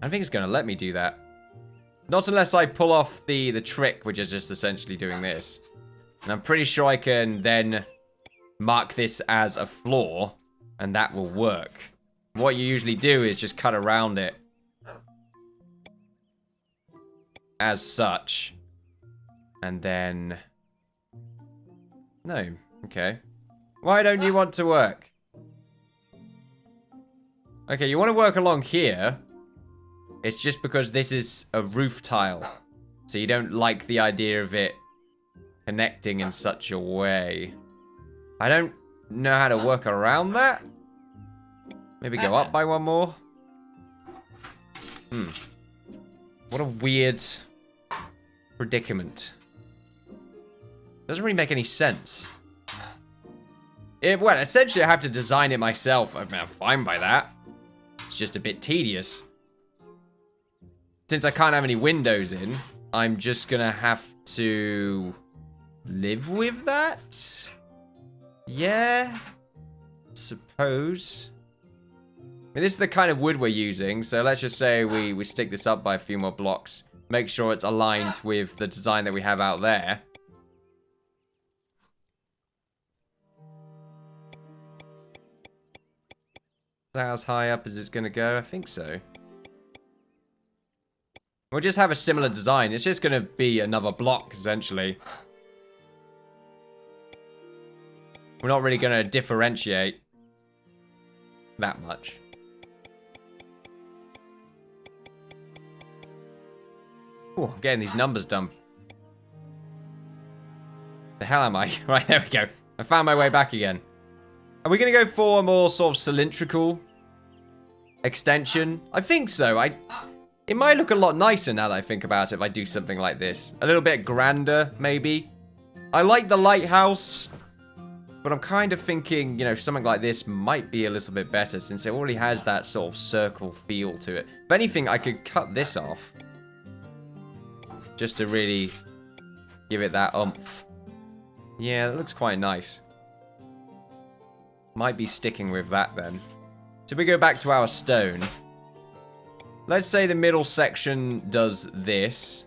I don't think it's going to let me do that. Not unless I pull off the trick, which is just essentially doing this. And I'm pretty sure I can then mark this as a floor, and that will work. What you usually do is just cut around it. As such. And then... No. Okay. Why don't you want to work? Okay, you want to work along here. It's just because this is a roof tile. So you don't like the idea of it connecting in such a way. I don't know how to work around that. Maybe go up by one more. What a weird predicament. Doesn't really make any sense. Well, essentially I have to design it myself. I mean, I'm fine by that. It's just a bit tedious. Since I can't have any windows in, I'm just gonna have to live with that. Yeah, suppose. I mean, this is the kind of wood we're using, so let's just say we stick this up by a few more blocks. Make sure it's aligned with the design that we have out there. Is that as high up as it's going to go? I think so. We'll just have a similar design. It's just going to be another block, essentially. We're not really going to differentiate that much. Oh, I'm getting these numbers done. The hell am I? Right, there we go. I found my way back again. Are we going to go for a more sort of cylindrical extension? I think so. It might look a lot nicer now that I think about it if I do something like this. A little bit grander, maybe. I like the lighthouse, but I'm kind of thinking, you know, something like this might be a little bit better since it already has that sort of circle feel to it. If anything, I could cut this off just to really give it that oomph. Yeah, that looks quite nice. Might be sticking with that then. So we go back to our stone. Let's say the middle section does this.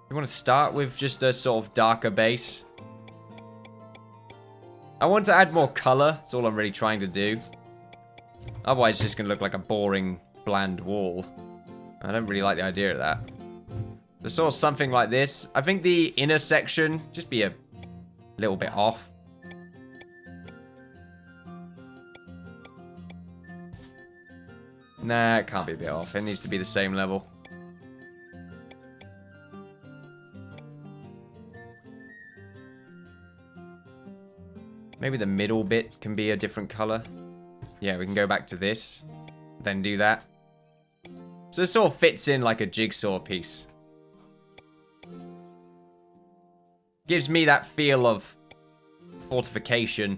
You want to start with just a sort of darker base. I want to add more color. That's all I'm really trying to do. Otherwise, it's just going to look like a boring, bland wall. I don't really like the idea of that. So sort of something like this. I think the inner section just be a little bit off. Nah, it can't be a bit off. It needs to be the same level. Maybe the middle bit can be a different color. Yeah, we can go back to this. Then do that. So it sort of fits in like a jigsaw piece. Gives me that feel of fortification.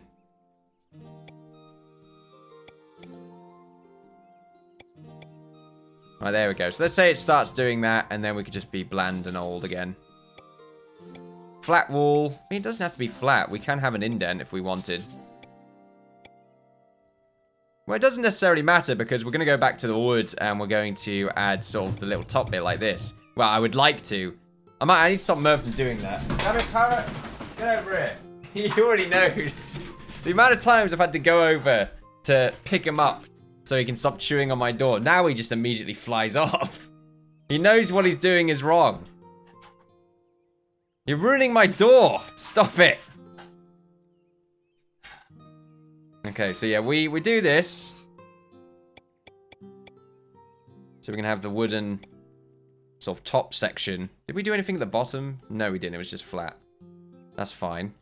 Right, there we go. So let's say it starts doing that, and then we could just be bland and old again. Flat wall. I mean, it doesn't have to be flat. We can have an indent if we wanted. Well, it doesn't necessarily matter because we're going to go back to the wood and we're going to add sort of the little top bit like this. Well, I would like to. I need to stop Murph from doing that. Damn it, Parrot. Get over here. He already knows. The amount of times I've had to go over to pick him up so he can stop chewing on my door. Now he just immediately flies off. He knows what he's doing is wrong. You're ruining my door. Stop it. Okay, so yeah, we do this. So we can have the wooden sort of top section. Did we do anything at the bottom? No, we didn't. It was just flat. That's fine.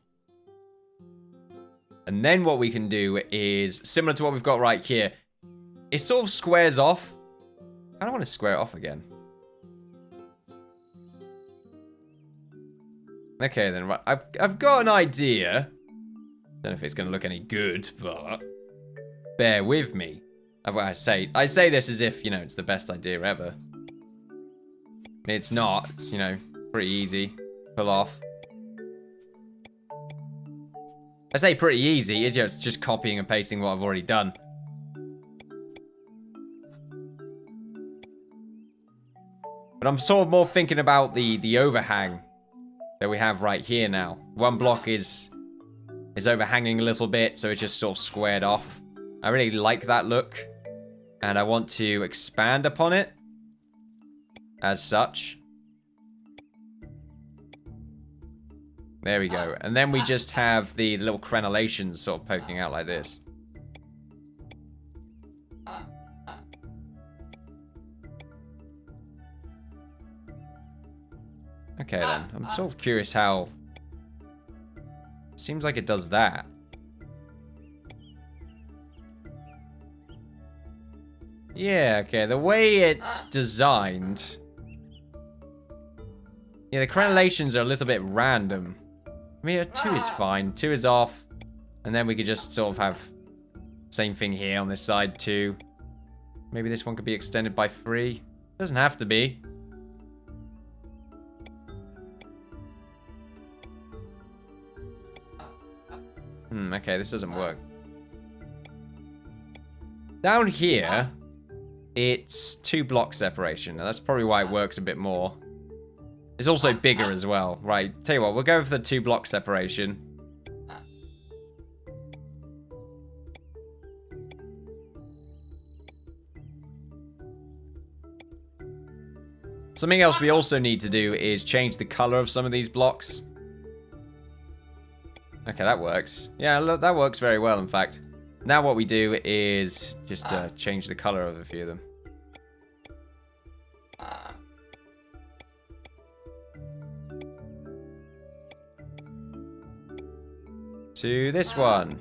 And then what we can do is similar to what we've got right here. It sort of squares off. I don't want to square it off again. Okay, then, right. I've got an idea. Don't know if it's going to look any good, but bear with me. I say this as if, you know, it's the best idea ever. I mean, it's not. It's, you know, pretty easy. Pull off. I say pretty easy, it's just copying and pasting what I've already done. But I'm sort of more thinking about the overhang that we have right here now. One block is overhanging a little bit, so it's just sort of squared off. I really like that look, and I want to expand upon it as such. There we go. And then we just have the little crenellations sort of poking out like this. Okay then, I'm sort of curious how... Seems like it does that. Yeah, okay, the way it's designed... Yeah, the crenellations are a little bit random. I mean, 2 is fine, 2 is off. And then we could just sort of have... Same thing here on this side too. Maybe this one could be extended by 3. Doesn't have to be. Okay, this doesn't work. Down here, it's 2 block separation. Now, that's probably why it works a bit more. It's also bigger as well. Right, tell you what, we'll go for the 2 block separation. Something else we also need to do is change the color of some of these blocks. Okay, that works. Yeah, that works very well, in fact. Now what we do is just change the color of a few of them. To this one.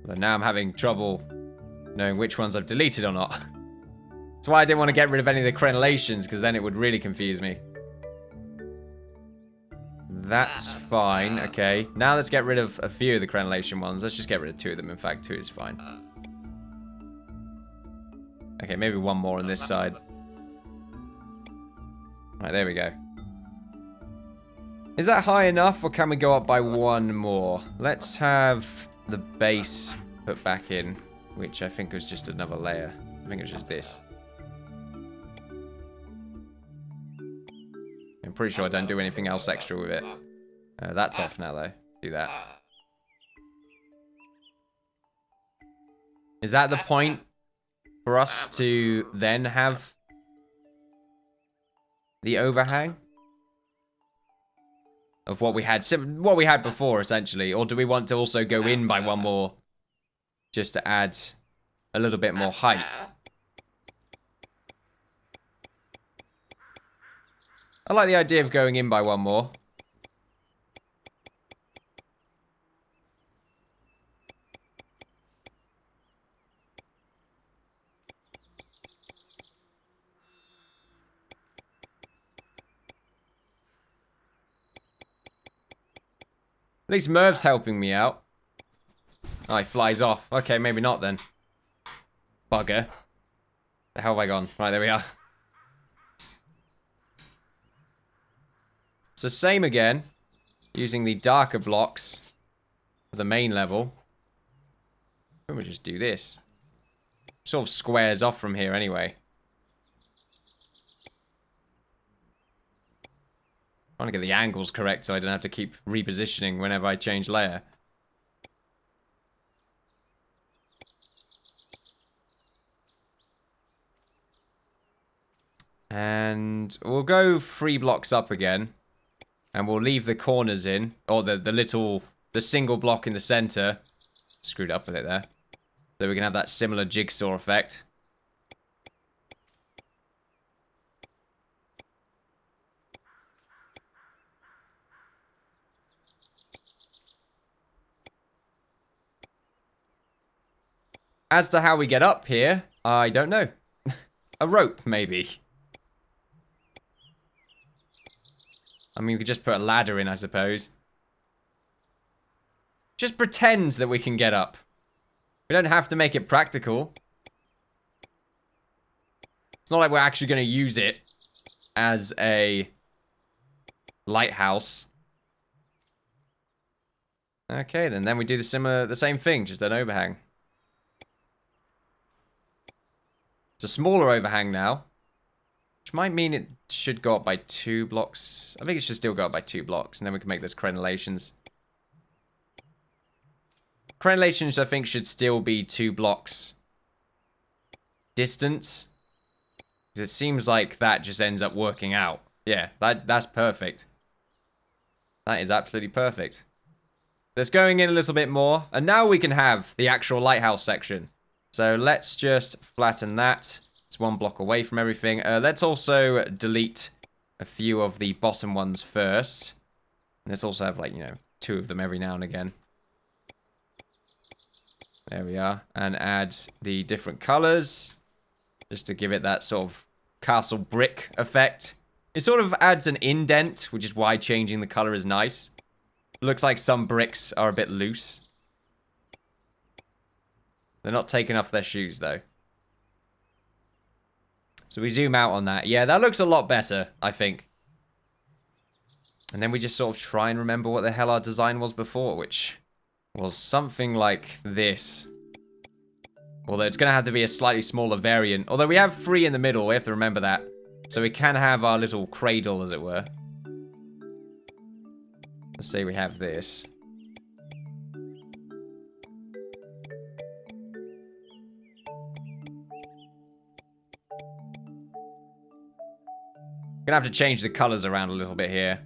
But now I'm having trouble knowing which ones I've deleted or not. That's why I didn't want to get rid of any of the crenellations, because then it would really confuse me. That's fine, okay. Now let's get rid of a few of the crenellation ones. Let's just get rid of 2 of them. In fact, 2 is fine. Okay, maybe 1 more on this side. Right, there we go. Is that high enough, or can we go up by 1 more? Let's have the base put back in, which I think was just another layer. I think it was just this. I'm pretty sure I don't do anything else extra with it. That's off now, though. Do that. Is that the point for us to then have the overhang of what we had before, essentially? Or do we want to also go in by 1 more just to add a little bit more height? I like the idea of going in by 1 more. At least Merv's helping me out. Oh, he flies off. Okay, maybe not then. Bugger. The hell have I gone? Right, there we are. So same again, using the darker blocks for the main level. Why don't we just do this? Sort of squares off from here anyway. I want to get the angles correct so I don't have to keep repositioning whenever I change layer. And we'll go 3 blocks up again. And we'll leave the corners in, or the single block in the center. Screwed up with it there. So we can have that similar jigsaw effect. As to how we get up here, I don't know. A rope, maybe. I mean, we could just put a ladder in, I suppose. Just pretend that we can get up. We don't have to make it practical. It's not like we're actually going to use it as a lighthouse. Okay, then we do the same thing, just an overhang. It's a smaller overhang now, which might mean it should go up by 2 blocks. I think it should still go up by 2 blocks, and then we can make those crenellations. Crenellations, I think, should still be 2 blocks distance. Because it seems like that just ends up working out. Yeah, that's perfect. That is absolutely perfect. That's going in a little bit more. And now we can have the actual lighthouse section. So let's just flatten that. It's 1 block away from everything. Let's also delete a few of the bottom ones first. And let's also have, like, you know, 2 of them every now and again. There we are. And add the different colors. Just to give it that sort of castle brick effect. It sort of adds an indent, which is why changing the color is nice. Looks like some bricks are a bit loose. They're not taking off their shoes, though. So we zoom out on that. Yeah, that looks a lot better, I think. And then we just sort of try and remember what the hell our design was before, which was something like this. Although it's going to have to be a slightly smaller variant. Although we have 3 in the middle, we have to remember that. So we can have our little cradle, as it were. Let's say we have this. Gonna have to change the colors around a little bit here.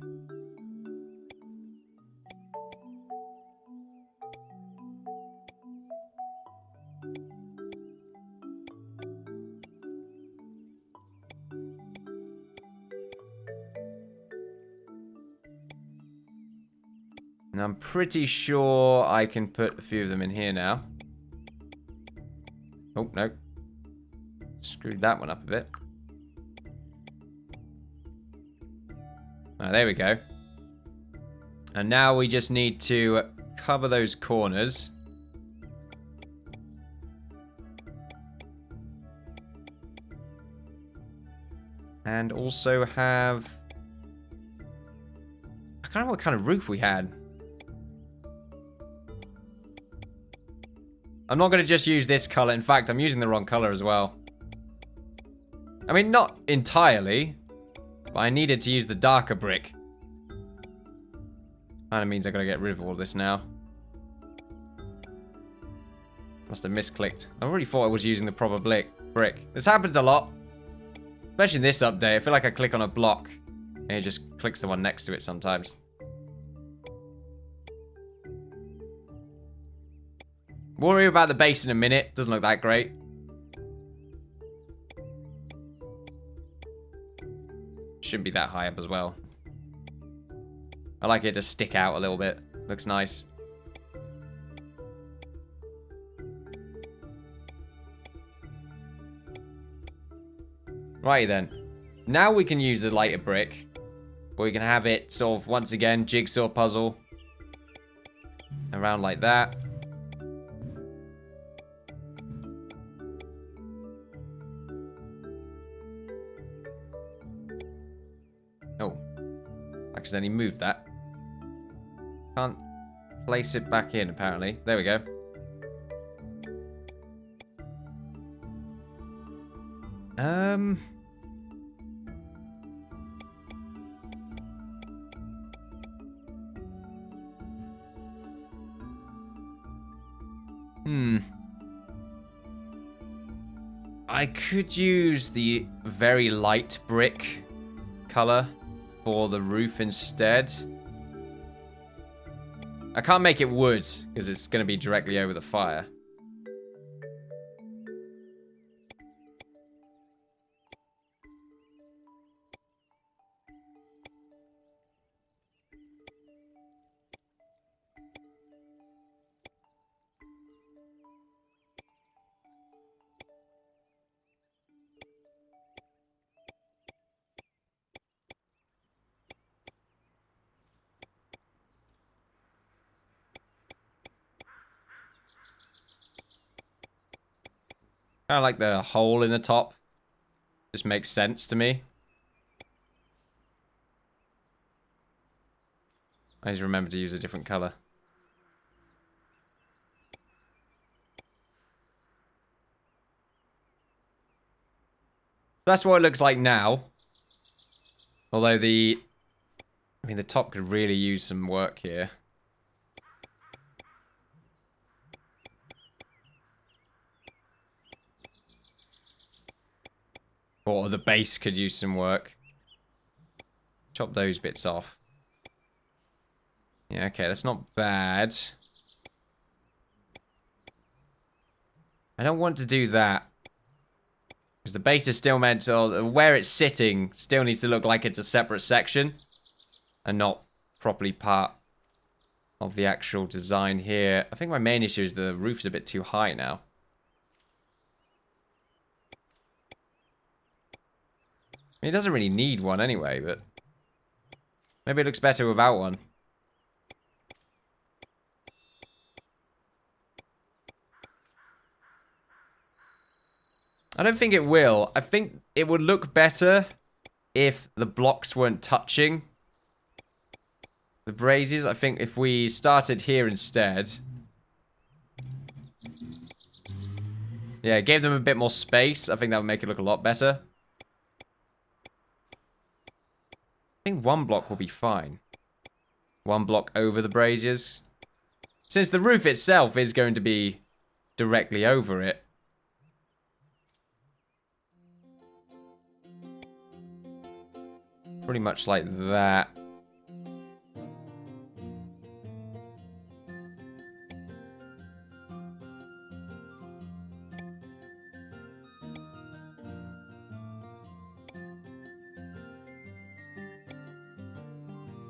And I'm pretty sure I can put a few of them in here now. Oh, no. Screwed that one up a bit. Oh, there we go. And now we just need to cover those corners. And also have... I can't remember what kind of roof we had. I'm not going to just use this color. In fact, I'm using the wrong color as well. I mean, not entirely. But I needed to use the darker brick. Kind of means I got to get rid of all this now. Must have misclicked. I already thought I was using the proper brick. This happens a lot. Especially in this update. I feel like I click on a block. And it just clicks the one next to it sometimes. We'll worry about the base in a minute. Doesn't look that great. Shouldn't be that high up as well. I like it to stick out a little bit. Looks nice. Right then. Now we can use the lighter brick. But we can have it sort of, once again, jigsaw puzzle. Around like that. Oh. Accidentally moved that. Can't place it back in, apparently. There we go. I could use the very light brick color for the roof instead. I can't make it wood because it's going to be directly over the fire. Kind of like the hole in the top. Just makes sense to me. I just remember to use a different color. that's what it looks like now. Although the top could really use some work here. Or the base could use some work. Chop those bits off. Yeah, okay, that's not bad. I don't want to do that. Because the base is still meant to... Where it's sitting still needs to look like it's a separate section. And not properly part of the actual design here. I think my main issue is the roof's a bit too high now. I mean, it doesn't really need one anyway, but... Maybe it looks better without one. I don't think it will. I think it would look better if the blocks weren't touching the braziers. I think if we started here instead. Yeah, gave them a bit more space. I think that would make it look a lot better. I think one block will be fine. One block over the braziers. Since the roof itself is going to be directly over it. Pretty much like that.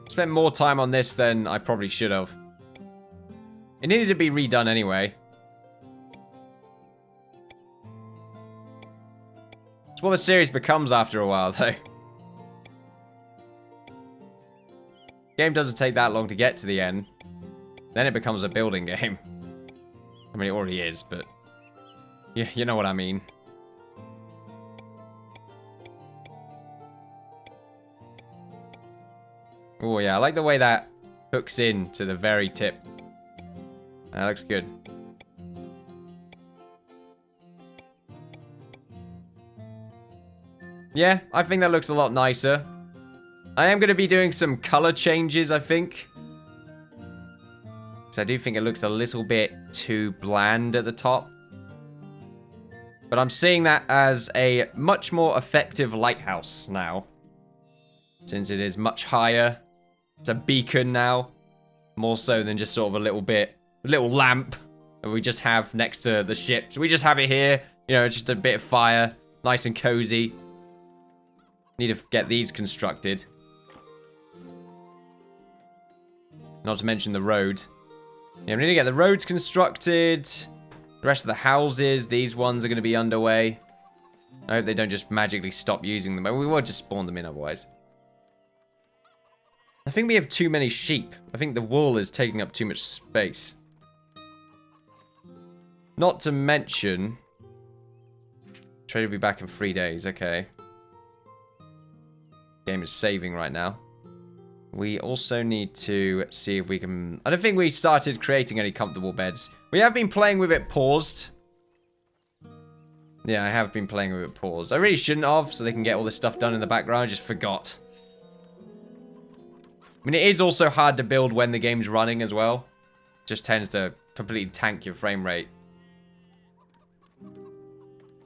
Spent more time on this than I probably should have. It needed to be redone anyway. It's what the series becomes after a while, though. Game doesn't take that long to get to the end. Then it becomes a building game. I mean, it already is, but... You know what I mean. Oh, yeah, I like the way that hooks in to the very tip. That looks good. Yeah, I think that looks a lot nicer. I am going to be doing some color changes, I think. So I do think it looks a little bit too bland at the top. But I'm seeing that as a much more effective lighthouse now. Since it is much higher. It's a beacon now. More so than just sort of a little lamp that we just have next to the ship. So we just have it here. You know, just a bit of fire. Nice and cozy. Need to get these constructed. Not to mention the road. Yeah, we need to get the roads constructed. The rest of the houses, these ones are going to be underway. I hope they don't just magically stop using them. We will just spawn them in otherwise. I think we have too many sheep. I think the wool is taking up too much space. Not to mention... Trade will be back in 3 days, okay. Game is saving right now. We also need to see if we can... I don't think we started creating any comfortable beds. We have been playing with it paused. Yeah, I have been playing with it paused. I really shouldn't have, so they can get all this stuff done in the background. I just forgot. I mean, it is also hard to build when the game's running as well. Just tends to completely tank your frame rate.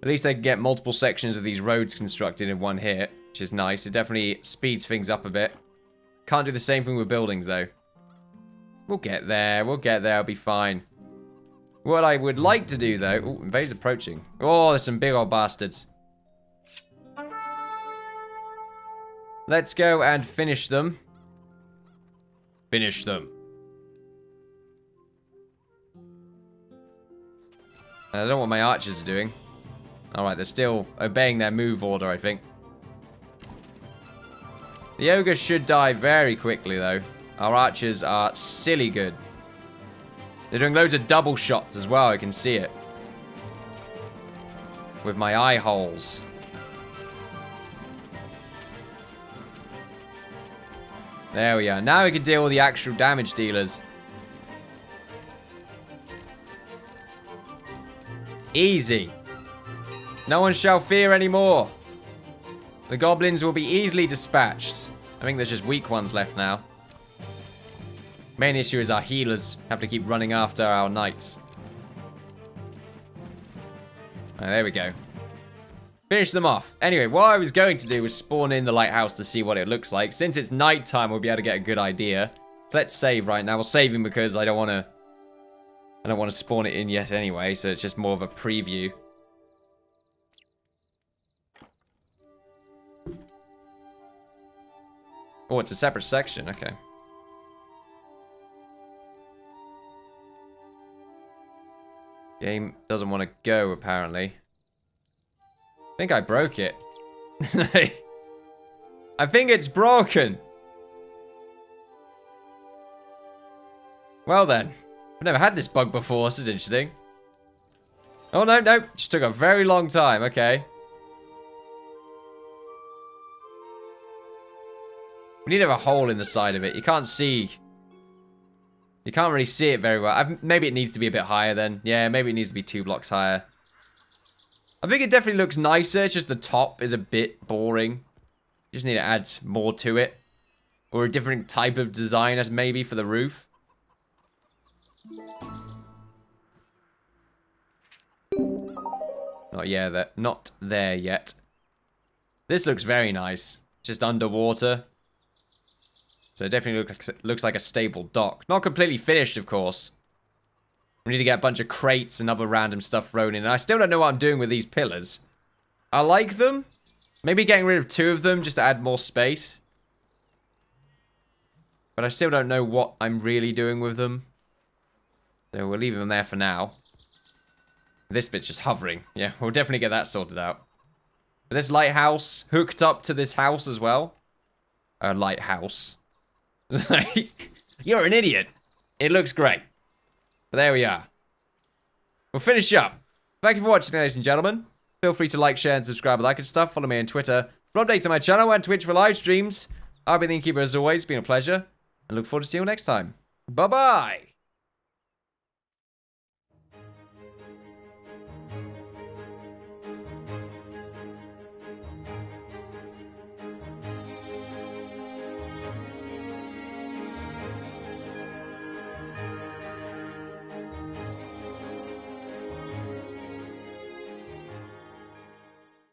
At least they can get multiple sections of these roads constructed in one hit, which is nice. It definitely speeds things up a bit. Can't do the same thing with buildings, though. We'll get there. We'll get there. I'll be fine. What I would like to do, though... Oh, invader's approaching. Oh, there's some big old bastards. Let's go and finish them. Finish them. I don't know what my archers are doing. Alright, they're still obeying their move order, I think. The ogre should die very quickly, though. Our archers are silly good. They're doing loads of double shots as well, I can see it. With my eye holes. There we are. Now we can deal with the actual damage dealers. Easy. No one shall fear anymore. The goblins will be easily dispatched. I think there's just weak ones left now. Main issue is our healers have to keep running after our knights. Right, there we go. Finish them off. Anyway, what I was going to do was spawn in the lighthouse to see what it looks like. Since it's nighttime, we'll be able to get a good idea. So let's save right now. We're saving because I don't want to spawn it in yet anyway, so it's just more of a preview. Oh, it's a separate section. Okay. Game doesn't want to go, apparently. I think I broke it. I think it's broken. Well then. I've never had this bug before. This is interesting. Oh, no, no. Just took a very long time. Okay. We need to have a hole in the side of it. You can't see... You can't really see it very well. Maybe it needs to be a bit higher then. Yeah, maybe it needs to be 2 blocks higher. I think it definitely looks nicer. It's just the top is a bit boring. Just need to add more to it. Or a different type of design as maybe for the roof. Not there yet. This looks very nice. Just underwater. So it definitely looks like a stable dock. Not completely finished, of course. We need to get a bunch of crates and other random stuff thrown in. And I still don't know what I'm doing with these pillars. I like them. Maybe getting rid of 2 of them just to add more space. But I still don't know what I'm really doing with them. So we'll leave them there for now. This bit's just hovering. Yeah, we'll definitely get that sorted out. But this lighthouse hooked up to this house as well. A lighthouse. You're an idiot. It looks great. But there we are. We'll finish up. Thank you for watching, ladies and gentlemen. Feel free to like, share, and subscribe, all that good stuff. Follow me on Twitter for updates on my channel and Twitch for live streams. I've been the Innkeeper as always. It's been a pleasure. And look forward to seeing you next time. Bye-bye.